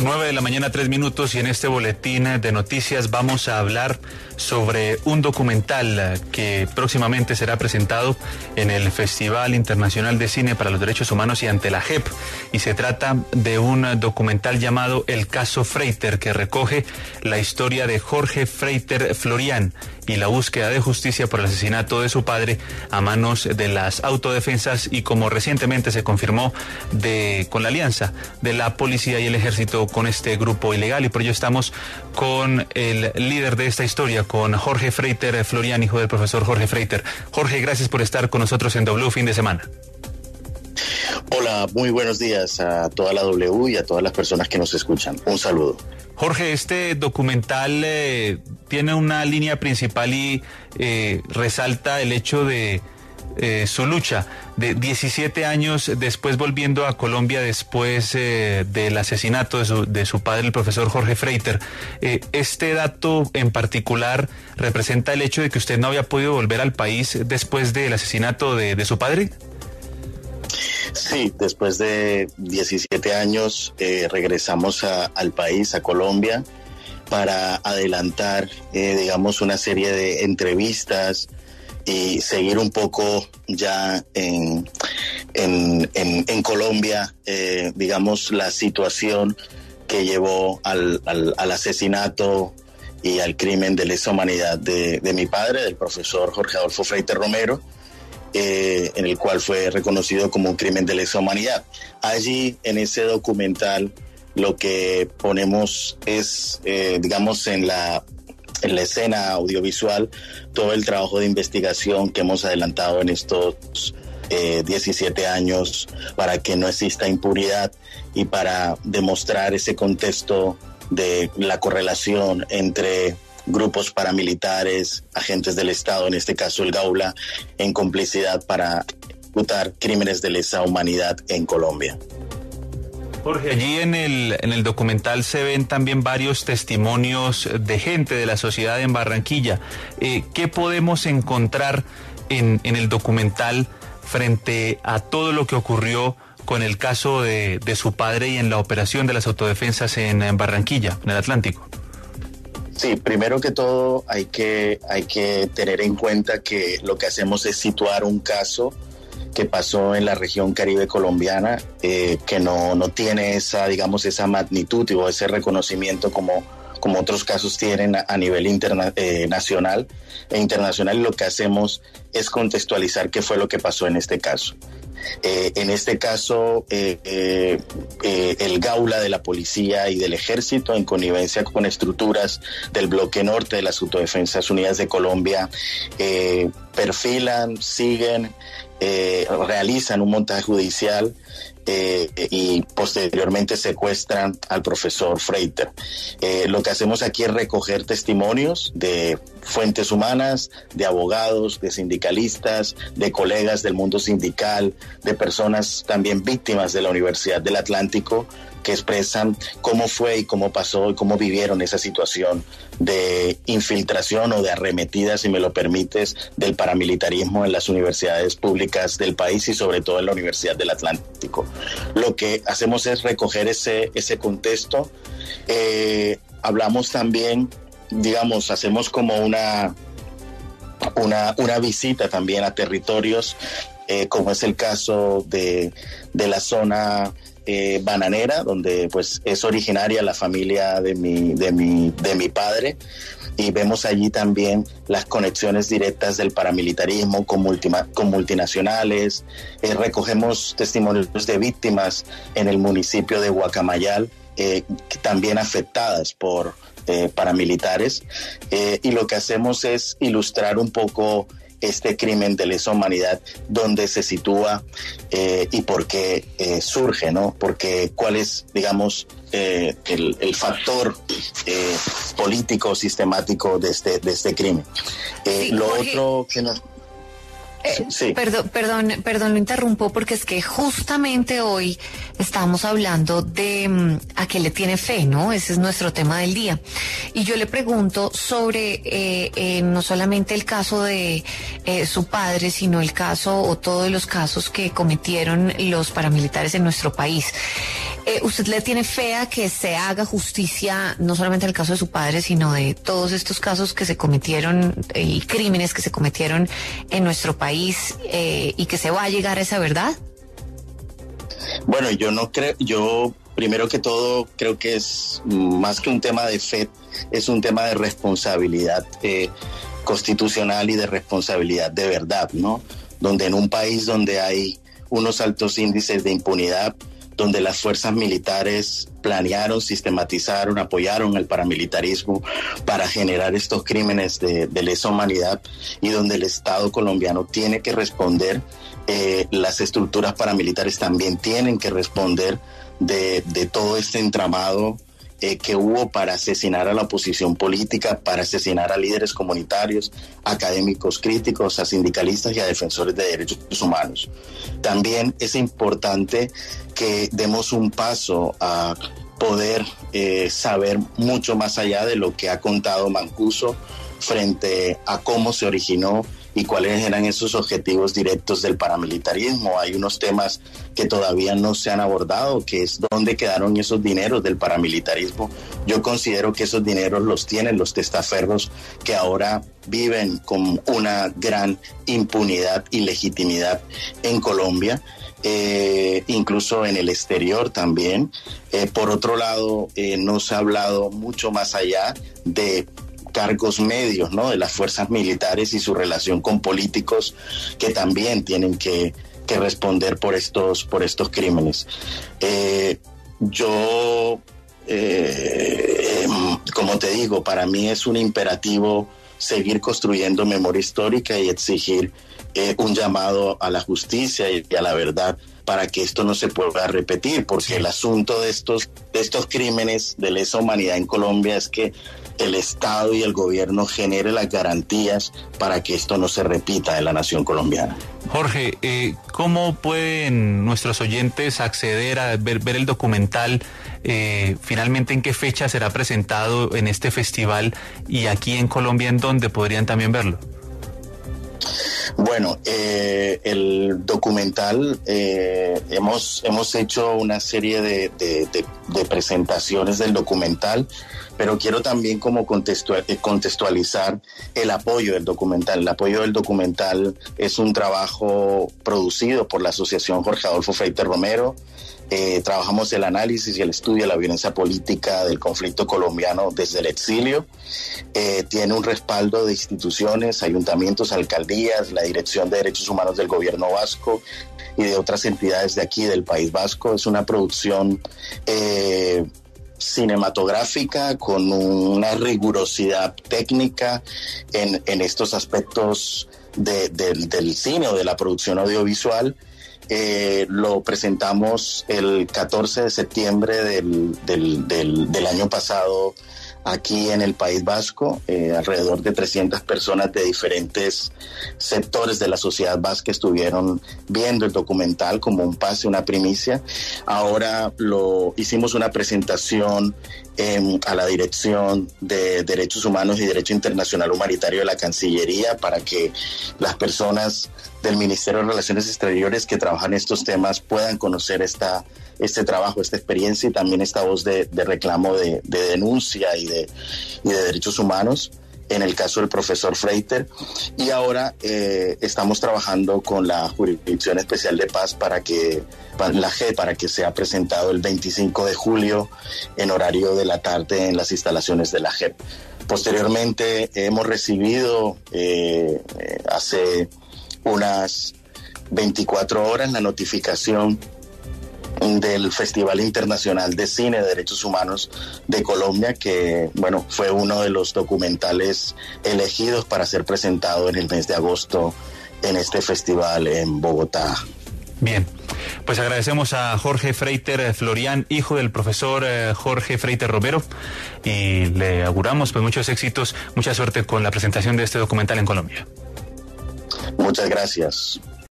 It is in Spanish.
9 de la mañana, 3 minutos, y en este boletín de noticias vamos a hablar sobre un documental que próximamente será presentado en el Festival Internacional de Cine para los Derechos Humanos y ante la JEP, y se trata de un documental llamado El Caso Freiter, que recoge la historia de Jorge Freiter Florián y la búsqueda de justicia por el asesinato de su padre a manos de las autodefensas, y como recientemente se confirmó, con la alianza de la policía y el ejército con este grupo ilegal. Y por ello estamos con el líder de esta historia, con Jorge Freiter Florián, hijo del profesor Jorge Freiter. Jorge, gracias por estar con nosotros en W Fin de Semana. Hola, muy buenos días a toda la W y a todas las personas que nos escuchan. Un saludo. Jorge, este documental tiene una línea principal y resalta el hecho de su lucha de 17 años después, volviendo a Colombia después del asesinato de su padre, el profesor Jorge Freiter. Este dato en particular representa el hecho de que usted no había podido volver al país después del asesinato de su padre. Sí, después de 17 años regresamos al país, a Colombia, para adelantar, digamos, una serie de entrevistas y seguir un poco ya en Colombia, digamos, la situación que llevó al asesinato y al crimen de lesa humanidad de mi padre, del profesor Jorge Adolfo Freiter Romero, en el cual fue reconocido como un crimen de lesa humanidad. Allí, en ese documental, lo que ponemos es, digamos, en la escena audiovisual, todo el trabajo de investigación que hemos adelantado en estos 17 años para que no exista impunidad y para demostrar ese contexto de la correlación entre grupos paramilitares, agentes del Estado, en este caso el Gaula, en complicidad para ejecutar crímenes de lesa humanidad en Colombia. Jorge, allí en el documental se ven también varios testimonios de gente de la sociedad en Barranquilla. ¿Qué podemos encontrar en el documental frente a todo lo que ocurrió con el caso de su padre y en la operación de las autodefensas en Barranquilla, en el Atlántico? Sí, primero que todo hay que tener en cuenta que lo que hacemos es situar un caso que pasó en la región Caribe colombiana, que no tiene esa, digamos, esa magnitud o ese reconocimiento como otros casos tienen a nivel nacional e internacional. Y lo que hacemos es contextualizar qué fue lo que pasó en este caso. En este caso, el Gaula de la policía y del ejército, en connivencia con estructuras del bloque norte de las Autodefensas Unidas de Colombia, perfilan, siguen, realizan un montaje judicial y posteriormente secuestran al profesor Freiter. Lo que hacemos aquí es recoger testimonios de fuentes humanas, de abogados, de sindicalistas, de colegas del mundo sindical, de personas también víctimas de la Universidad del Atlántico, que expresan cómo fue y cómo pasó y cómo vivieron esa situación de infiltración o de arremetida, si me lo permites, del paramilitarismo en las universidades públicas del país y sobre todo en la Universidad del Atlántico. Lo que hacemos es recoger ese contexto. Hablamos también, digamos, hacemos como una visita también a territorios, como es el caso de la zona bananera, donde pues es originaria la familia de mi padre, y vemos allí también las conexiones directas del paramilitarismo con multinacionales. Recogemos testimonios de víctimas en el municipio de Guacamayal, también afectadas por paramilitares, y lo que hacemos es ilustrar un poco este crimen de lesa humanidad, dónde se sitúa y por qué surge, ¿no? Porque cuál es, digamos, el factor político sistemático de este crimen. Sí, lo Jorge, otro que nos... Sí. Perdón, lo interrumpo porque es que justamente hoy estamos hablando de a qué le tiene fe, ¿no? Ese es nuestro tema del día. Y yo le pregunto sobre no solamente el caso de su padre, sino el caso o todos los casos que cometieron los paramilitares en nuestro país. ¿Usted le tiene fe a que se haga justicia, no solamente en el caso de su padre, sino de todos estos casos que se cometieron y crímenes que se cometieron en nuestro país y que se va a llegar a esa verdad? Bueno, yo no creo, yo primero que todo creo que es más que un tema de fe, es un tema de responsabilidad constitucional y de responsabilidad de verdad, ¿no? Donde en un país donde hay unos altos índices de impunidad, donde las fuerzas militares planearon, sistematizaron, apoyaron el paramilitarismo para generar estos crímenes de lesa humanidad y donde el Estado colombiano tiene que responder, las estructuras paramilitares también tienen que responder de todo este entramado que hubo para asesinar a la oposición política, para asesinar a líderes comunitarios, académicos críticos, a sindicalistas y a defensores de derechos humanos. También es importante que demos un paso a poder saber mucho más allá de lo que ha contado Mancuso frente a cómo se originó y cuáles eran esos objetivos directos del paramilitarismo. Hay unos temas que todavía no se han abordado, que es dónde quedaron esos dineros del paramilitarismo. Yo considero que esos dineros los tienen los testaferros que ahora viven con una gran impunidad y legitimidad en Colombia, incluso en el exterior también. Por otro lado, no se ha hablado mucho más allá de cargos medios, ¿no?, de las fuerzas militares y su relación con políticos que también tienen que responder por estos crímenes. Como te digo, para mí es un imperativo seguir construyendo memoria histórica y exigir un llamado a la justicia y a la verdad para que esto no se pueda repetir, porque el asunto de estos crímenes de lesa humanidad en Colombia es que el Estado y el gobierno genere las garantías para que esto no se repita en la nación colombiana. Jorge, ¿cómo pueden nuestros oyentes acceder a ver el documental? Finalmente, ¿en qué fecha será presentado en este festival? Y aquí en Colombia, ¿en dónde podrían también verlo? Bueno, el documental, hemos hecho una serie de presentaciones del documental, pero quiero también como contextualizar el apoyo del documental. El apoyo del documental es un trabajo producido por la Asociación Jorge Adolfo Freiter Romero. Trabajamos el análisis y el estudio de la violencia política del conflicto colombiano desde el exilio. Tiene un respaldo de instituciones, ayuntamientos, alcaldías, la Dirección de Derechos Humanos del Gobierno Vasco y de otras entidades de aquí del País Vasco. Es una producción cinematográfica con una rigurosidad técnica en estos aspectos del cine o de la producción audiovisual. Lo presentamos el 14 de septiembre del año pasado aquí en el País Vasco. Alrededor de 300 personas de diferentes sectores de la sociedad vasca estuvieron viendo el documental como un pase, una primicia. Ahora hicimos una presentación a la Dirección de Derechos Humanos y Derecho Internacional Humanitario de la Cancillería para que las personas del Ministerio de Relaciones Exteriores que trabajan estos temas puedan conocer este trabajo, esta experiencia y también esta voz de reclamo de denuncia y de derechos humanos en el caso del profesor Freiter. Y ahora estamos trabajando con la Jurisdicción Especial de Paz para que sea presentado el 25 de julio en horario de la tarde en las instalaciones de la JEP. Posteriormente hemos recibido hace unas 24 horas la notificación del Festival Internacional de Cine de Derechos Humanos de Colombia, que fue uno de los documentales elegidos para ser presentado en el mes de agosto en este festival en Bogotá. Bien, pues agradecemos a Jorge Freiter Florián, hijo del profesor Jorge Freiter Romero, y le auguramos pues muchos éxitos, mucha suerte con la presentación de este documental en Colombia. Muchas gracias.